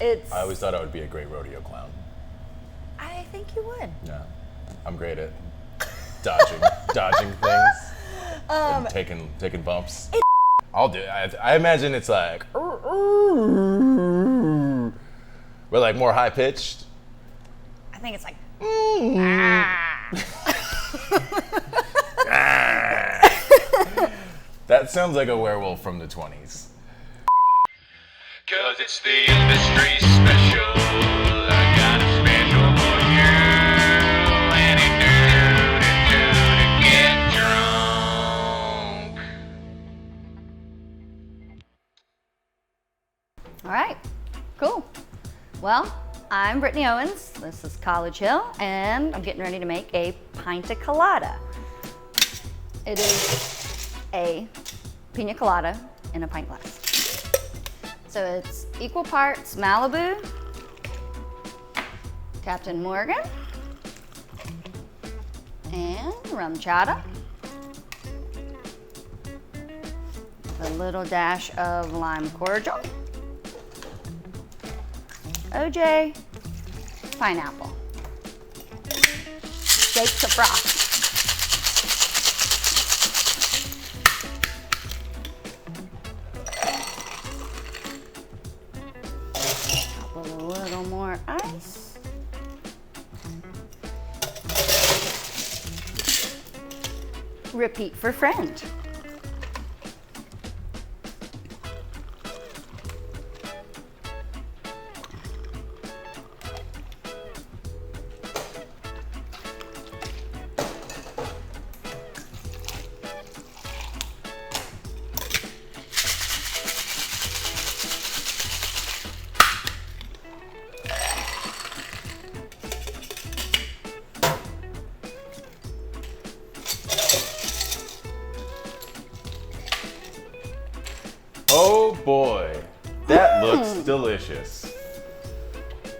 I always thought I would be a great rodeo clown. I think you would. Yeah, I'm great at dodging things, and taking bumps. I'll do it. I imagine it's like, but like more high pitched. I think it's like. That sounds like a werewolf from the 20s. Cause it's the industry special. I got a special for you. Any dude to get drunk. All right, cool. Well, I'm Britney Owens. This is College Hill, and I'm getting ready to make a Pint-o-Colada. It is a Pina Colada in a pint glass. So it's equal parts Malibu, Captain Morgan, and rum chata. A little dash of lime cordial. OJ, pineapple. Shake to froth. With a little more ice. Repeat for friend. Oh boy, that looks delicious.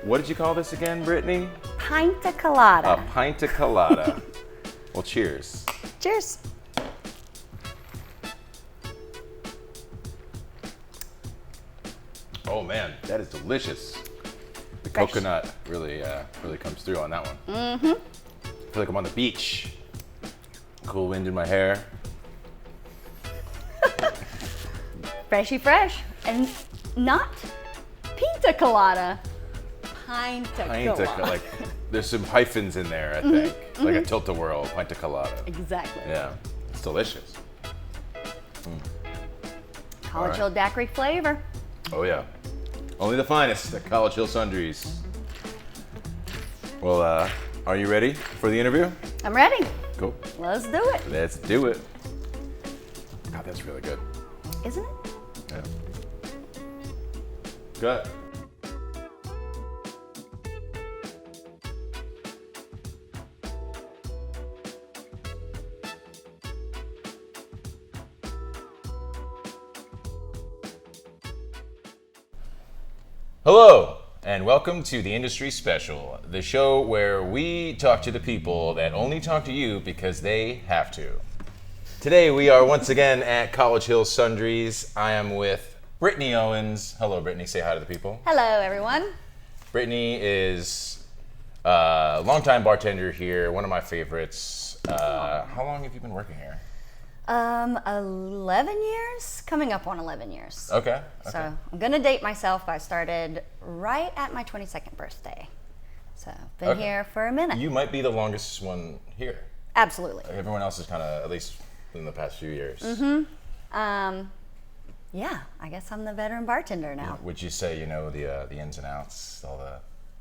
What did you call this again, Brittany? Pint-o-Colada. A Pint-o-Colada. Well, cheers. Cheers. Oh man, that is delicious. The Fresh. coconut really comes through on that one. Mm-hmm. I feel like I'm on the beach. Cool wind in my hair. Freshy fresh. And not Pina Colada. Pint-o-Colada. Like, there's some hyphens in there, I think. Like a tilt-a-whirl, Pint-o-Colada. Exactly. Yeah, it's delicious. College Hill daiquiri flavor. Oh yeah, only the finest at College Hill Sundries. Well, are you ready for the interview? I'm ready. Cool. Let's do it. Let's do it. God, that's really good. Isn't it? Yeah. Good. Hello, and welcome to the Industry Special, the show where we talk to the people that only talk to you because they have to. Today we are once again at College Hill Sundries. I am with Britney Owens. Hello, Britney. Say hi to the people. Hello, everyone. Britney is a longtime bartender here, one of my favorites. How long have you been working here? 11 years? Coming up on 11 years. Okay. So I'm gonna date myself, but I started right at my 22nd birthday. So been here for a minute. You might be the longest one here. Absolutely. Everyone else is kind of, at least in the past few years. Yeah, I guess I'm the veteran bartender now. Would you say you know the ins and outs, all the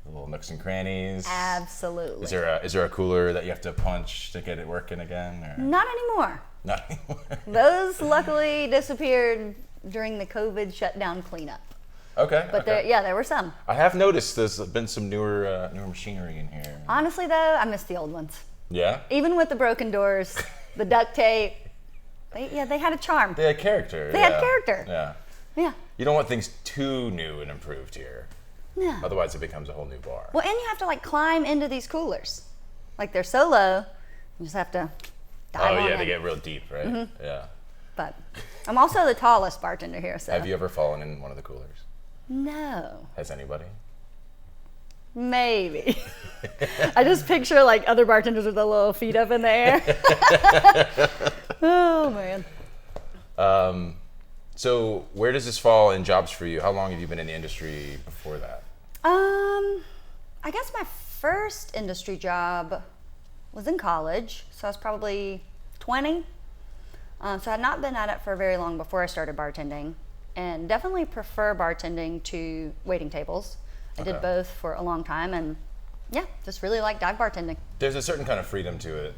little nooks and crannies? Absolutely. Is there a cooler that you have to punch to get it working again? Or? Not anymore. Not anymore. Those luckily disappeared during the COVID shutdown cleanup. Okay. But there were some. I have noticed there's been some newer machinery in here. Honestly, though, I miss the old ones. Yeah? Even with the broken doors, the duct tape, they had a charm. They had character. They had character. Yeah. Yeah. You don't want things too new and improved here. Yeah. Otherwise, it becomes a whole new bar. Well, and you have to like climb into these coolers. Like they're so low, you just have to dive on in. They get real deep, right? Yeah. But I'm also the tallest bartender here, so. Have you ever fallen in one of the coolers? No. Has anybody? Maybe. I just picture like other bartenders with their little feet up in the air. Oh man. So where does this fall in jobs for you? How long have you been in the industry before that? I guess my first industry job was in college, so I was probably 20. So I had not been at it for very long before I started bartending, and definitely prefer bartending to waiting tables. I did both for a long time, and yeah, just really like dive bartending. There's a certain kind of freedom to it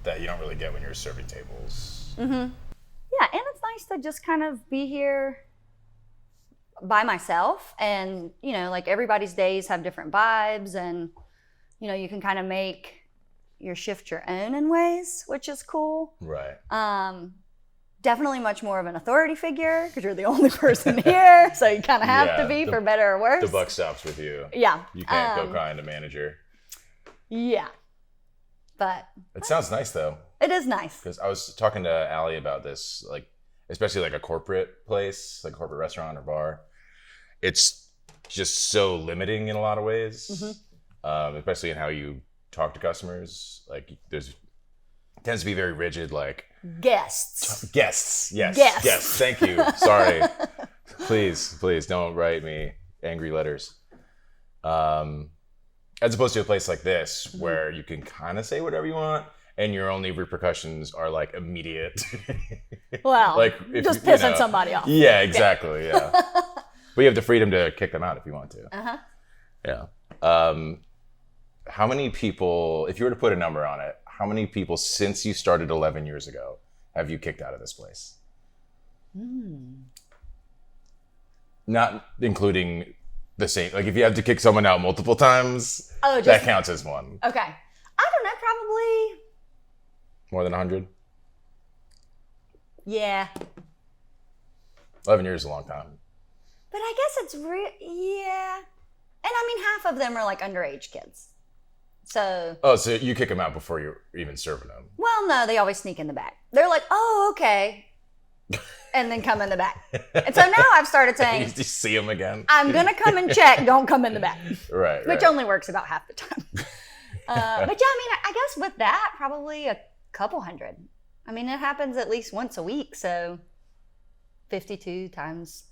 that you don't really get when you're serving tables. Yeah, and it's nice to just kind of be here by myself, and you know, like everybody's days have different vibes, and you know, you can kind of make your shift your own in ways, which is cool. Right. Definitely much more of an authority figure because you're the only person here, so you kind of have to be, for better or worse. The buck stops with you. Yeah. You can't go crying to manager. Yeah. But it sounds nice though. It is nice. Because I was talking to Allie about this, like, especially like a corporate place, like a corporate restaurant or bar. It's just so limiting in a lot of ways, especially in how you talk to customers. Like, there's tends to be very rigid, like guests. Yes. Guests. Thank you. Sorry. Please don't write me angry letters. As opposed to a place like this where you can kind of say whatever you want, and your only repercussions are like immediate. Well, like just pissing somebody off. Yeah, exactly. Yeah. But you have the freedom to kick them out if you want to. Yeah. How many people, if you were to put a number on it, how many people since you started 11 years ago have you kicked out of this place? Not including the same, like if you have to kick someone out multiple times, that counts as one. Okay. I don't know, probably. More than 100? Yeah. 11 years is a long time. But I guess it's yeah. And I mean, half of them are like underage kids. So. Oh, so you kick them out before you're even serving them? Well, no, they always sneak in the back. They're like, oh, okay. And then come in the back. And so now I've started saying, you see them again. I'm going to come and check. Don't come in the back. Right. Which only works about half the time. But yeah, I mean, I guess with that, probably a couple hundred. I mean, it happens at least once a week. So 52 times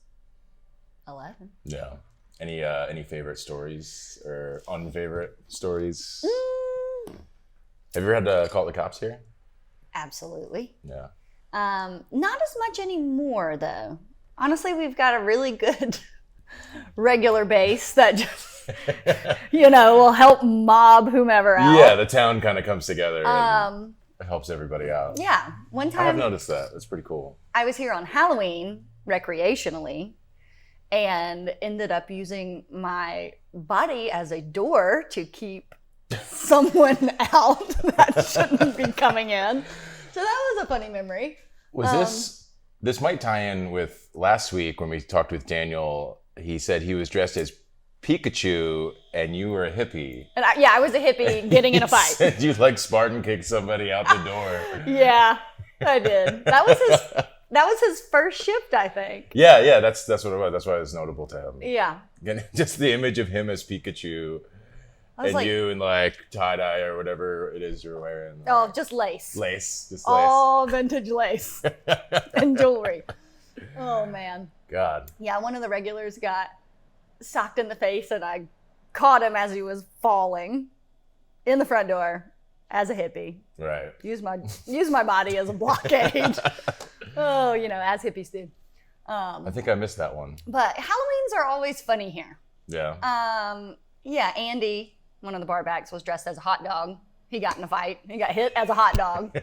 11. Yeah. Any favorite stories or unfavorite stories? Have you ever had to call the cops here? Absolutely. Yeah. Not as much anymore, though. Honestly, we've got a really good regular base that just, will help mob whomever out. Yeah, the town kind of comes together and helps everybody out. Yeah. One time. I have noticed that. That's pretty cool. I was here on Halloween recreationally and ended up using my body as a door to keep someone out that shouldn't be coming in. So that was a funny memory. Was this might tie in with last week when we talked with Daniel. He said he was dressed as Pikachu and you were a hippie. And I was a hippie getting in a fight. Said you like Spartan kicked somebody out the door. Yeah, I did. That was his first shift, I think. Yeah, that's what it was. That's why it was notable to him. Yeah. Just the image of him as Pikachu. And like, you in like tie-dye or whatever it is you're wearing. Oh, just lace. Just lace. All vintage lace and jewelry. Oh, man. God. Yeah, one of the regulars got socked in the face and I caught him as he was falling in the front door as a hippie. Right. Use my body as a blockade. Oh, as hippies do. I think I missed that one. But Halloweens are always funny here. Yeah. Yeah, Andy, one of the barbacks, was dressed as a hot dog. He got in a fight. He got hit as a hot dog.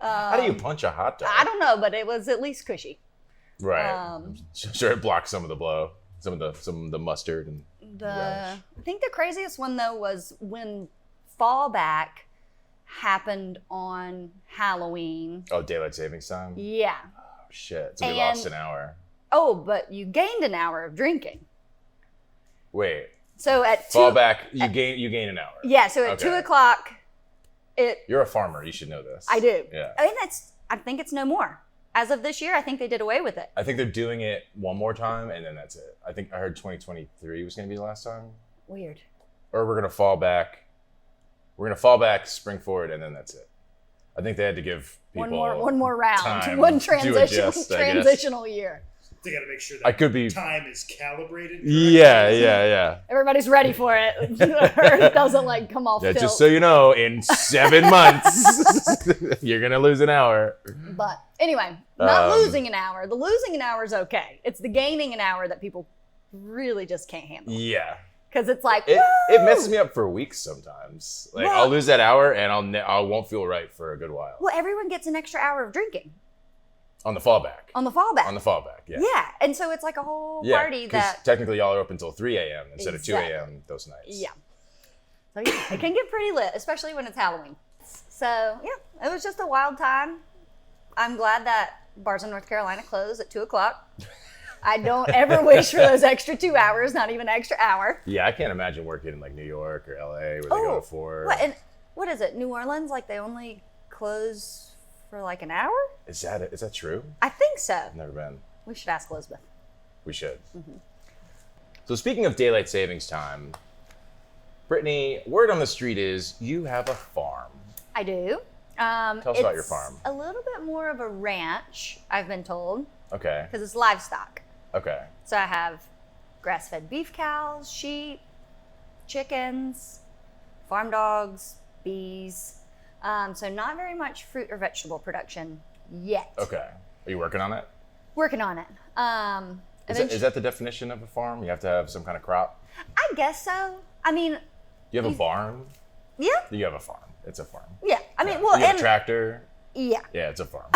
How do you punch a hot dog? I don't know, but it was at least cushy. Right. Sure, it blocked some of the blow, some of the mustard and I think the craziest one though was when fallback happened on Halloween. Oh, daylight savings time? Yeah. Oh, shit. So we lost an hour. Oh, but you gained an hour of drinking. Wait. So at fallback, you gain an hour. Yeah. So at 2:00, You're a farmer. You should know this. I do. Yeah. I mean, I think it's no more. as of this year, I think they did away with it. I think they're doing it one more time, and then that's it. I think I heard 2023 was going to be the last time. Weird. Or we're going to fall back. We're going to fall back, spring forward, and then that's it. I think they had to give people one more round, time one to adjust, transitional year. They got to make sure I that could be. time is calibrated. Yeah. Everybody's ready for it. Earth doesn't like come off. Yeah, tilt. just so you know, in 7 months, you're gonna lose an hour. But anyway, not losing an hour. The losing an hour is okay. It's the gaining an hour that people really just can't handle. Yeah. Because it's like, It woo! messes me up for weeks sometimes. Like Well- I'll lose that hour and I won't feel right for a good while. Well, everyone gets an extra hour of drinking On the fallback. on the fallback. On the fallback, yeah. Yeah, and so it's like a whole Yeah, party 'cause that. technically y'all are open until 3 a.m. instead of 2 Exactly. a.m. those nights. Yeah. So yeah, it can get pretty lit, especially when it's Halloween. So yeah, it was just a wild time. I'm glad that bars in North Carolina close at 2:00. I don't ever wish for those extra 2 hours, not even an extra hour. Yeah, I can't imagine working in like New York or LA where they go to 4. What, and what is it? New Orleans? Like they only close for like an hour? Is that true? I think so. I've never been. We should ask Elizabeth. We should. Mm-hmm. So speaking of daylight savings time, Brittany, word on the street is you have a farm. I do. Tell us about your farm. A little bit more of a ranch, I've been told, Okay. because it's livestock. Okay. So I have grass-fed beef cows, sheep, chickens, farm dogs, bees. So not very much fruit or vegetable production yet. Okay. Are you working on it? Working on it. Is that the definition of a farm? You have to have some kind of crop? I guess so. I mean, You have a barn? yeah, You have a farm. It's a farm. yeah. I mean, Yeah. well, You have and a tractor? yeah, Yeah, it's a farm.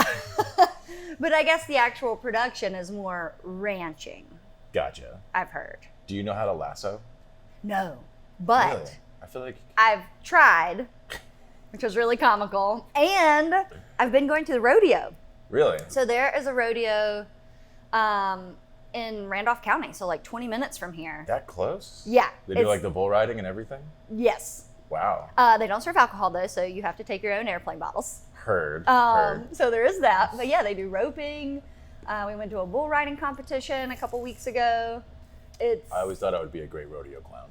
but I guess the actual production is more ranching. Gotcha. I've heard. Do you know how to lasso? No, but Really? I feel like I've tried, which was really comical, and I've been going to the rodeo. really. So there is a rodeo in Randolph County, so like 20 minutes from here. That close? Yeah. They do like the bull riding and everything? Yes. Wow. They don't serve alcohol though, so you have to take your own airplane bottles. Heard. So there is that. But yeah, they do roping. We went to a bull riding competition a couple weeks ago. I always thought I would be a great rodeo clown.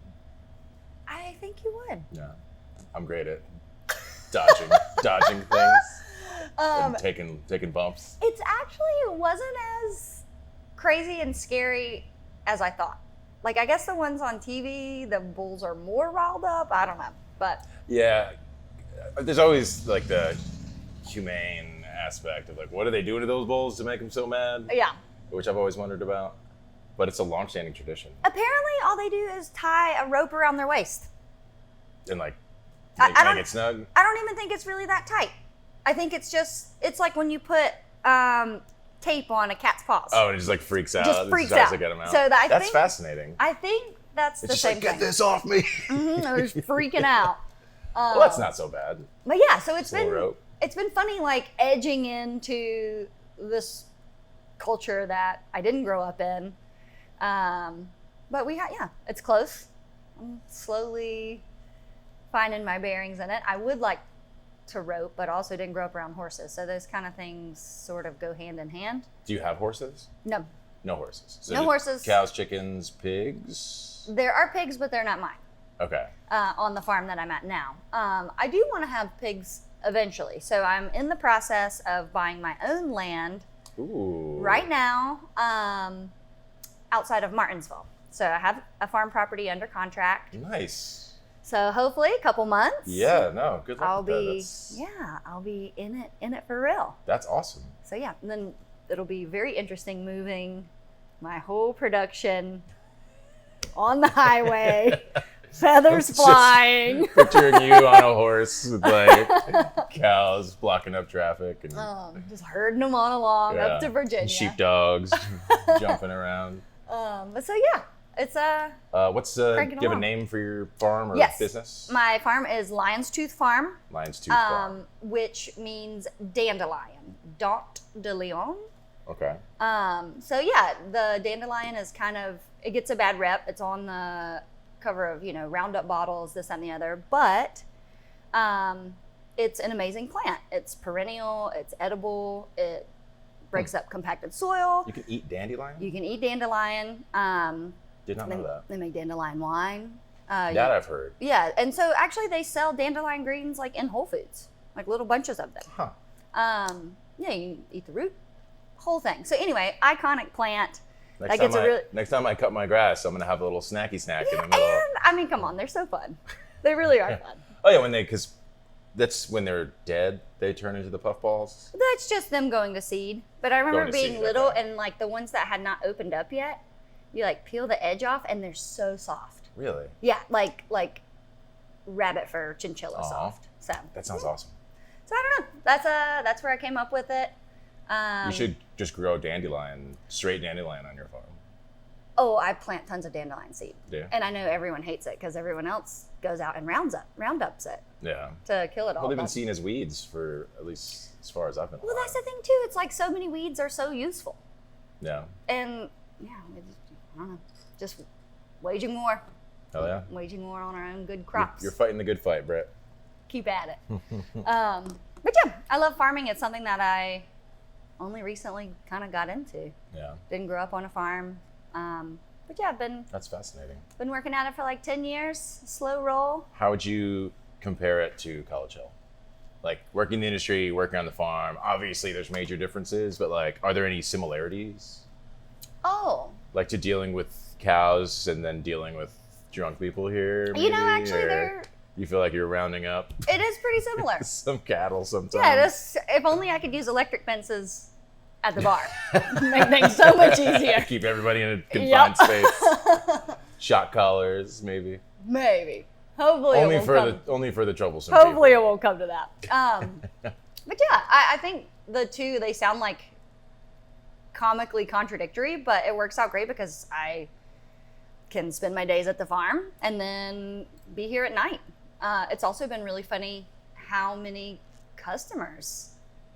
I think you would. Yeah. I'm great at dodging things and taking bumps. It wasn't as crazy and scary as I thought. Like, I guess the ones on TV, the bulls are more riled up. I don't know. But Yeah. There's always like the humane aspect of like, what are they doing to those bulls to make them so mad? yeah. Which I've always wondered about. But it's a long-standing tradition. Apparently, all they do is tie a rope around their waist. And like, I make don't- it snug. I don't even think it's really that tight. I think it's like when you put tape on a cat's paws. Oh, and it just like freaks out. Just It freaks tries out. to get them out. So That's fascinating. I think that's It's the just same like, get thing. this off me. They're just freaking out. Well, that's not so bad. But yeah, so it's a little been rope. it's been funny, like edging into this culture that I didn't grow up in. But it's close. I'm slowly finding my bearings in it. I would like to rope, but also didn't grow up around horses, so those kind of things sort of go hand in hand. Do you have horses? No, No horses. So No horses. Cows, chickens, pigs. there are pigs, but they're not mine. Okay. On the farm that I'm at now. I do want to have pigs eventually, so I'm in the process of buying my own land Ooh. right now outside of Martinsville. So I have a farm property under contract. Nice. So hopefully a couple months. Yeah. No. Good luck I'll with that. be I'll be in it for real. That's awesome. So yeah, and then it'll be very interesting moving my whole production on the highway, feathers Just flying. Picturing you on a horse with like cows blocking up traffic and Just herding them on along up to and Virginia. sheepdogs jumping around. But so yeah, it's Do Cranking you have a along. name for your farm or yes. business? My farm is Lion's Tooth Farm, Lion's Tooth Farm. which means dandelion, dent de lion. Okay. So yeah, the dandelion is it gets a bad rep. It's on the cover of, Roundup bottles, this, that, and the other. But it's an amazing plant. It's perennial. It's edible. It breaks up compacted soil. You can eat dandelion? You can eat dandelion. Did not know that. They make dandelion wine. That I've heard. Yeah, and so actually they sell dandelion greens like in Whole Foods, like little bunches of them. Huh. Yeah, you can eat the root, whole thing. So anyway, iconic plant. Next time I cut my grass, I'm gonna have a little snacky snack in the middle. And I mean, come on, they're so fun. They really are fun. Oh yeah, because that's when they're dead. They turn into the puffballs. That's just them going to seed. But I remember Going to being seed, little okay. and like the ones that had not opened up yet, you like peel the edge off and they're so soft. Really? Yeah, like rabbit fur, chinchilla Aw. soft. So That sounds awesome. So I don't know. That's where I came up with it. You should just grow straight dandelion on your farm. Oh, I plant tons of dandelion seed. Yeah. And I know everyone hates it because everyone else goes out and roundups it Yeah. to kill it all. Well, they've been But- seen as weeds for at least as far as I've been alive. Well, that's the thing too. It's like so many weeds are so useful, Yeah. and yeah, I don't know, just waging war on our own good crops. You're fighting the good fight, Brett. Keep at it. But yeah, I love farming. It's something that I only recently kind of got into. Yeah. Didn't grow up on a farm, but yeah, I've That's fascinating. been working at it for like 10 years. Slow roll. How would you compare it to College Hill? Like working in the industry, working on the farm. Obviously, there's major differences, but like, are there any similarities? Oh, Like to dealing with cows and then dealing with drunk people here? you know, maybe? actually, Or you feel like you're rounding up it is pretty similar. some cattle sometimes. Yeah, it is. If only I could use electric fences at the bar. Make things so much easier. Keep everybody in a confined space. Shot collars, maybe. Maybe. Hopefully Only it won't for come. only for the troublesome Hopefully people. it won't come to that. But yeah, I think the two, they sound like comically contradictory, but it works out great because I can spend my days at the farm and then be here at night. It's also been really funny how many customers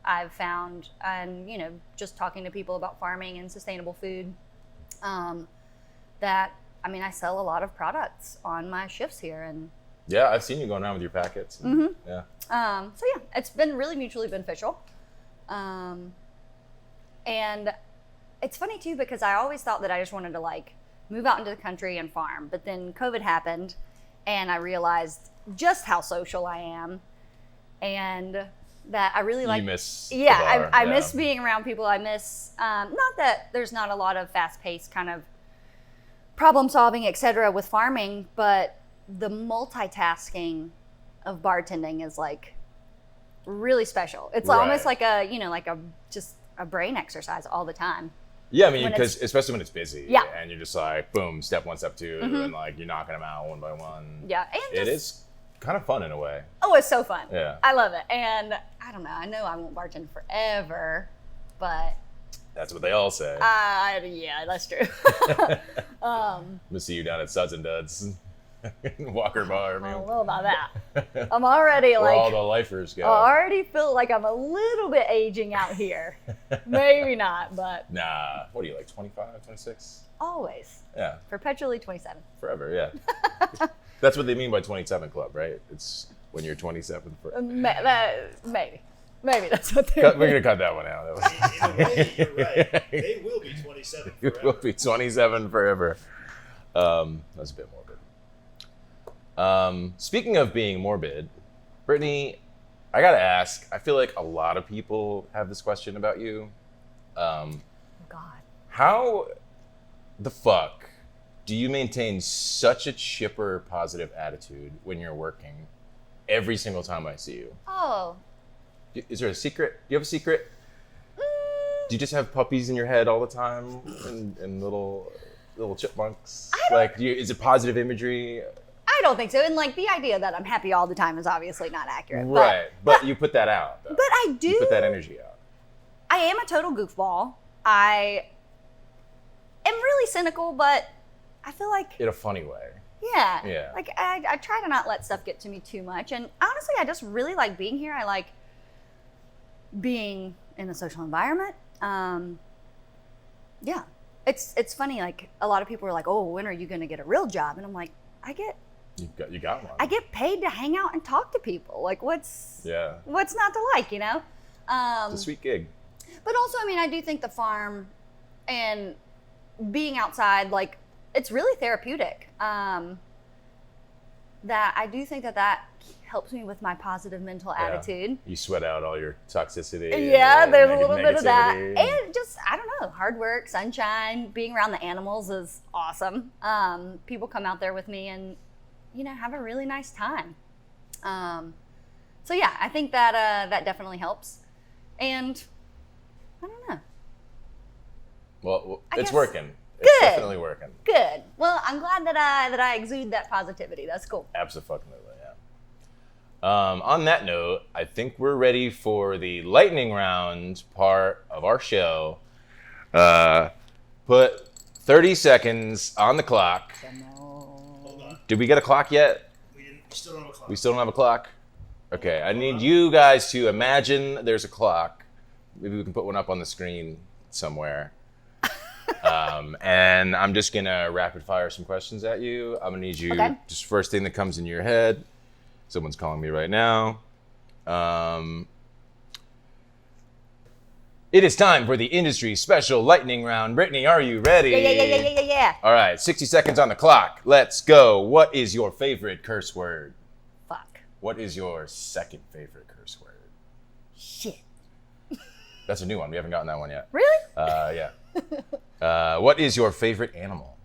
I've found, and you know, just talking to people about farming and sustainable food. That I mean, I sell a lot of products on my shifts here, and Yeah, I've seen you going around with your packets. Yeah. so yeah, it's been really mutually beneficial. And it's funny too because I always thought that I just wanted to like move out into the country and farm, but then COVID happened, and I realized just how social I am, and that I really like. You miss the Yeah, bar, I yeah. miss being around people. I miss not that there's not a lot of fast-paced kind of problem solving, etc. with farming, but the multitasking of bartending is like really special. It's almost Right. like just a brain exercise all the time. Yeah, I mean, when because especially when it's busy. Yeah. And you're just like, boom, step one, step two, and like you're knocking them out one by one. Yeah, and It is kind of fun in a way. Oh, it's so fun. Yeah. I love it, and I don't know. I know I won't bartend forever, but That's what they all say. yeah, that's true. I'm gonna see you down at Suds and Duds, Walker Bar. I Man. don't know about that. I'm already Where all like. the lifers go. I already feel like I'm a little bit aging out here. Maybe not, but Nah, what are you, like 25, 26? always. Yeah, Perpetually 27. forever, yeah. That's what they mean by 27 Club, right? It's when you're 27. Maybe. Maybe that's what they We're going to cut that one out. That was- In a way, you're right. They will be 27 You will forever. be 27 forever. That's a bit morbid. Speaking of being morbid, Brittany, I gotta ask. I feel like a lot of people have this question about you. God. How the fuck do you maintain such a chipper, positive attitude when you're working every single time I see you? Oh. Is there a secret? Do you have a secret? Do you just have puppies in your head all the time and little chipmunks? Is it positive imagery? I don't think so. And like the idea that I'm happy all the time is obviously not accurate. Right, but you put that out. Though. But I do. You put that energy out. I am a total goofball. I am really cynical, but I feel like, In a funny way. yeah. Yeah. Like I try to not let stuff get to me too much. And honestly, I just really like being here. I like being in a social environment. Yeah. It's funny, like a lot of people are like, oh, when are you going to get a real job? And I'm like, You got one. I get paid to hang out and talk to people. Like what's Yeah. not to like, you know? It's a sweet gig. But also, I mean, I do think the farm and being outside, like, it's really therapeutic. That I do think that helps me with my positive mental attitude. You sweat out all your toxicity. Yeah, and there's a little bit of that. negativity. And just, I don't know, hard work, sunshine, being around the animals is awesome. People come out there with me and, you know, have a really nice time. So yeah, I think that that definitely helps. And I don't know. Well, I it's guess- working. It's Good. definitely working. Good. Well, I'm glad that I exude that positivity. That's cool. Absolutely, yeah. On that note, I think we're ready for the lightning round part of our show. Put 30 seconds on the clock. Hold on. Did we get a clock yet? We still don't have a clock. We still don't have a clock? Okay, I need you guys to imagine there's a clock. Maybe we can put one up on the screen somewhere. And I'm just gonna rapid fire some questions at you. I'm gonna need you, Okay. just first thing that comes in your head. Someone's calling me right now. It is time for the industry special lightning round. Brittany, are you ready? Yeah. All right, 60 seconds on the clock. Let's go. What is your favorite curse word? Fuck. What is your second favorite curse word? Shit. That's a new one. We haven't gotten that one yet. Really? Yeah. What is your favorite animal?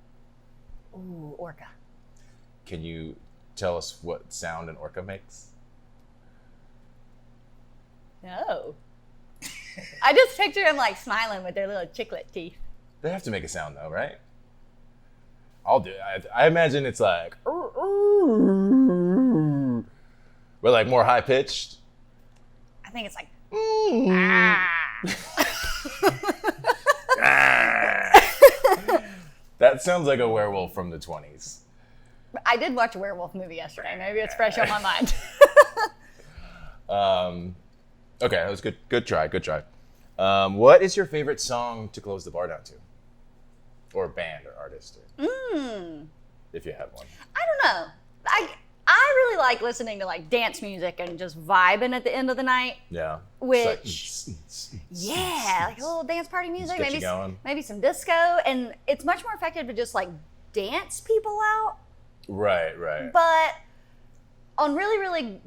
Ooh, orca. Can you tell us what sound an orca makes? No. I just picture them like smiling with their little chiclet teeth. They have to make a sound though, right? I'll do it. I imagine it's like, but like more high pitched. I think it's like, That sounds like a werewolf from the 20s. I did watch a werewolf movie yesterday. Maybe it's fresh on my mind. Okay, that was good. Good try. What is your favorite song to close the bar down to? Or band or artist? If you have one. I don't know. I really like listening to like dance music and just vibing at the end of the night. Yeah. Which, yeah, like a little dance party music, get you going. maybe some disco, and it's much more effective to just like dance people out. Right. But on really, really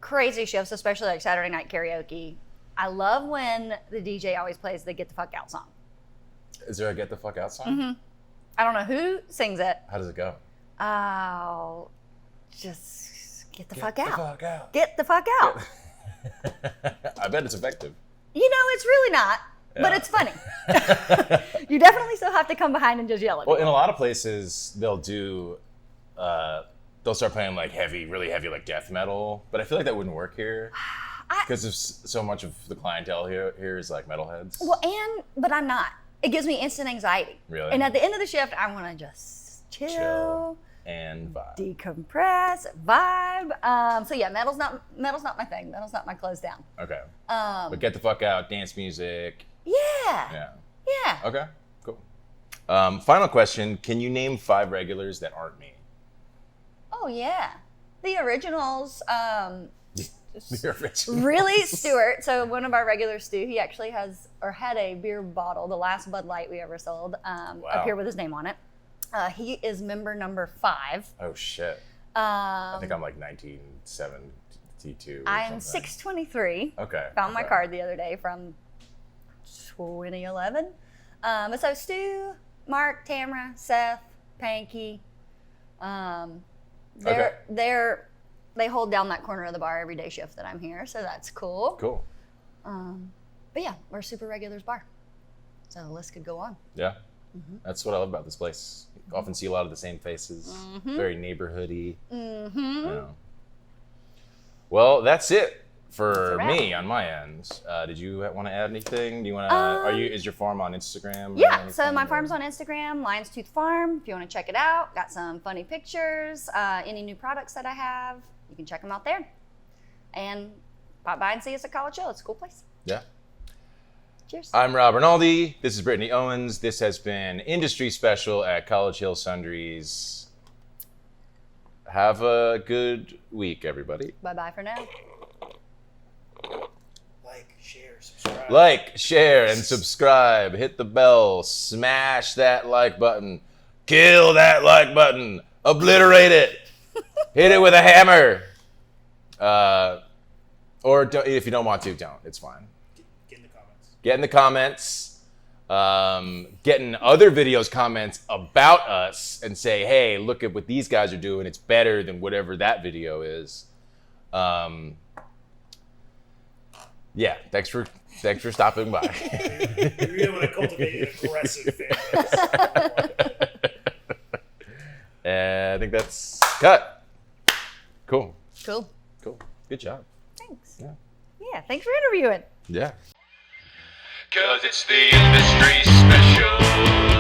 crazy shifts, especially like Saturday night karaoke, I love when the DJ always plays the "Get the Fuck Out" song. Is there a Get the Fuck Out song? Mm-hmm. I don't know who sings it. How does it go? Oh, just get the fuck Get out. the fuck out. Get the fuck out. I bet it's effective. You know, it's really not, but Yeah. it's funny. You definitely still have to come behind and just yell at Well, me. in a lot of places, they'll start playing like really heavy, like death metal. But I feel like that wouldn't work here because of so much of the clientele here is like metalheads. Well, but I'm not. It gives me instant anxiety. Really? And at the end of the shift, I want to just chill, and vibe. decompress, vibe. So yeah, metal's not my thing. Metal's not my close down. Okay. But Get the Fuck Out, dance music. Yeah. Yeah. Okay. Cool. Final question: can you name 5 regulars that aren't me? Oh yeah. The originals. The original. Really, Stewart. So one of our regulars, Stu, he actually had a beer bottle, the last Bud Light we ever sold, up here with his name on it. He is member number 5. Oh shit. I think I'm like 1972. Or I'm something. 623. Okay. Found my okay. card the other day from 2011. But so Stu, Mark, Tamara, Seth, Panky, they hold down that corner of the bar every day shift that I'm here, so that's cool. Cool. But yeah, we're a super regulars bar, so the list could go on. Yeah. That's what I love about this place. You often see a lot of the same faces. Very neighborhoody. Yeah. Well, that's it for wrap. me on my end. Did you want to add anything? Do you want to? Is your farm on Instagram? or Yeah, so anything, my or- farm's on Instagram, Lion's Tooth Farm. If you want to check it out, got some funny pictures. Any new products that I have, you can check them out there. And pop by and see us at College Hill. It's a cool place. Yeah. Cheers. I'm Rob Rinaldi. This is Britney Owens. This has been Industry Special at College Hill Sundries. Have a good week, everybody. Bye-bye for now. Like, Share, subscribe. Like, share, and subscribe. Hit the bell. Smash that like button. Kill that like button. Obliterate it. Hit it with a hammer. Or don't, if you don't want to, don't. It's fine. Get in the comments. Get in the comments. Get in other videos comments about us and say, hey, look at what these guys are doing. It's better than whatever that video is. Yeah, thanks for stopping by. You really want to cultivate an aggressive fan base. And I think that's cut. Cool. Cool. Good job. Thanks. Yeah. Yeah, thanks for interviewing. Yeah. 'Cause it's the industry special.